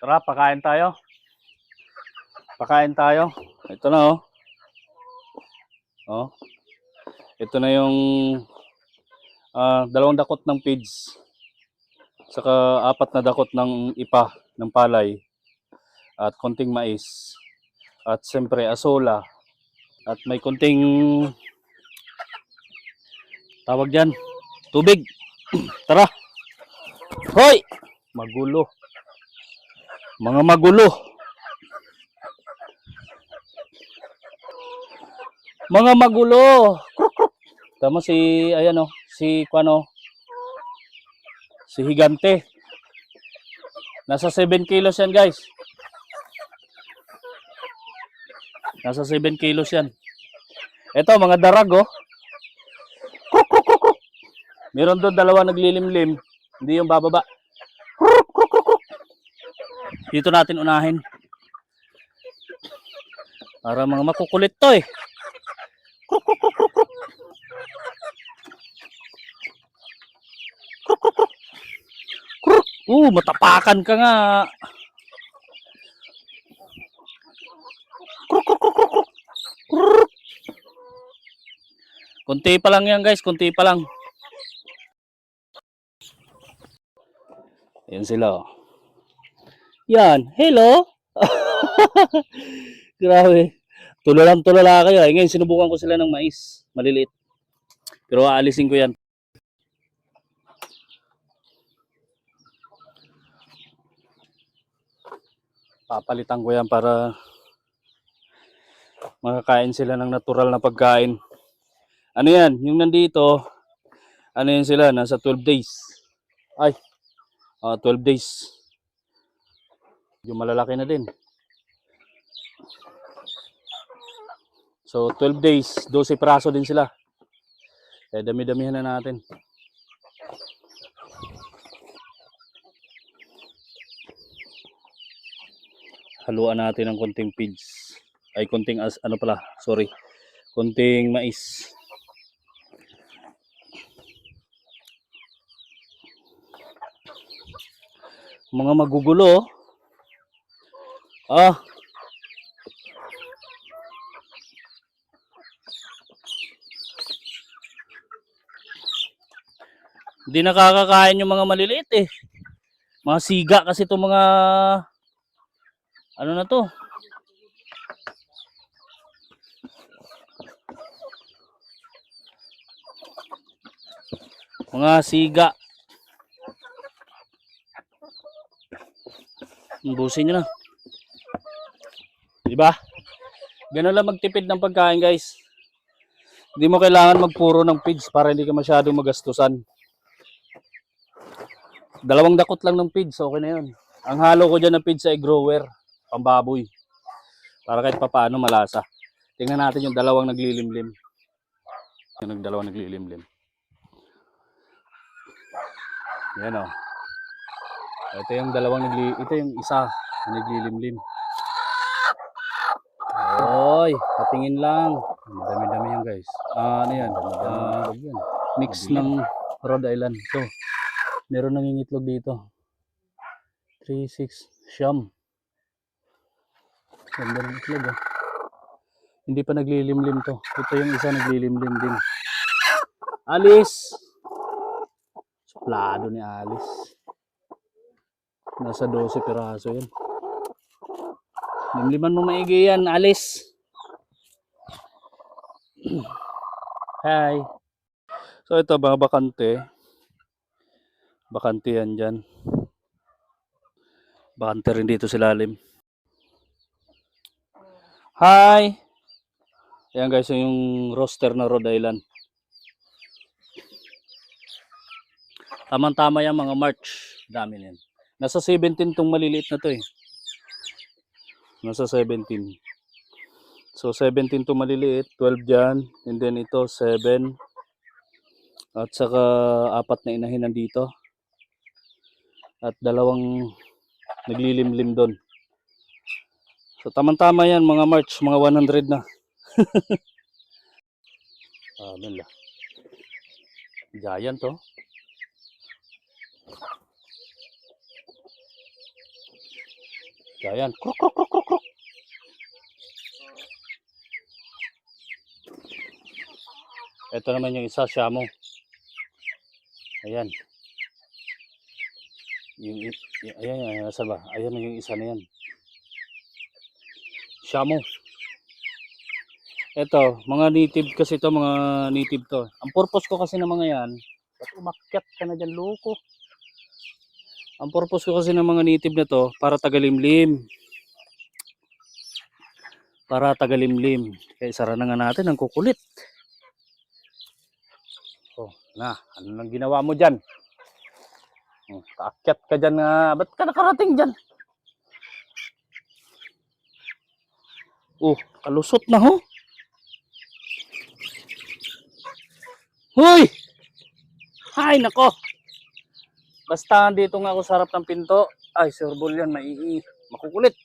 Tara, pakain tayo. Pakain tayo. Ito na oh. Oh. Ito na yung dalawang dakot ng pigs. Saka apat na dakot ng ipa ng palay at konting mais. At siyempre asola. At may konting tawag diyan, tubig. Tara. Hoy! Magulo. Mga magulo. Mga magulo. Tama si ayan oh, si Kuano. Si Higante. Nasa 7 kilos yan, guys. Nasa 7 kilos yan. Ito, mga darag oh. Meron doon dalawa naglilimlim. Hindi yung bababa. Dito natin unahin. Para mga makukulit to eh. Matapakan ka nga. Kunti pa lang yan guys, kunti pa lang. Ayan sila oh. Yan, hello. Grabe. Tulala kayo. Ay, ngayon sinubukan ko sila ng mais. Maliliit. Pero aalisin ko yan. Papalitan ko yan para makakain sila ng natural na pagkain. Ano yan? Yung nandito, ano yan sila? Nasa 12 days. Ay, 12 days. Yung malalaki na din. So, 12 days, 12 praso din sila. Eh, dami-damihan na natin. Haluan natin ng konting pigs. Ay, konting konting mais. Mga magugulo. Hindi nakakakain yung mga maliliit eh. Mga siga kasi itong mga ano na to. Mga siga. Busin nyo na. Diba? Ganun lang magtipid ng pagkain guys. Hindi mo kailangan magpuro ng pigs para hindi ka masyadong magastusan. 2 dakot lang ng pigs, okay na yun. Ang halo ko dyan ng pigs ay grower, pambaboy. Para kahit papaano malasa. Tingnan natin yung dalawang naglilimlim. Yung dalawang naglilimlim. Yan o. Ito yung isa na naglilimlim. Oy, patingin lang. Dami-dami yan guys. Ano yan? Mix ng Rhode Island. Ito. Meron nangingitlog dito. 3-6 siyam. Ganda ng itlog oh. Hindi pa naglilimlim to. Ito yung isa naglilimlim din. Alice! Suplado ni Alice. Nasa 12 piraso yan. Limliman mo maigi yan, Alice. Hi. So ito mga bakante. Bakante yan dyan. Bakante rin dito sa lalim. Hi! Ayan guys, yung roster na Rhode Island. Tamang-tama yan mga March. Dami yan. Nasa 17 tong maliliit na to eh. Nasa 17. So 17 tong maliliit, 12 dyan. And then ito 7. At saka 4 na inahin nandito. At 2 naglilimlim doon. So tamang-tama yan mga March, mga 100 na. Nila. Giant to. Ayan. Kruk, kruk, kruk, kruk, kruk. Ito naman yung isa, Shamu. Ayan. Ayan, nasa ba? Ayan yung isa na yan. Shamu. Ito, mga native kasi to, mga native to. Ang purpose ko kasi ng mga yan, ba't umakyat ka na dyan, loko? Ang purpose ko kasi ng mga native na to, para tagalimlim. Para tagalimlim. Kaya isara na nga natin, ang kukulit. Oh, na, ano nang ginawa mo dyan? Kaakyat ka dyan nga, ba't ka nakarating dyan? Oh, kalusot na ho. Hoy! Hay, nako. Basta dito nga ako sa harap ng pinto. Ay, surbol yan, makukulit.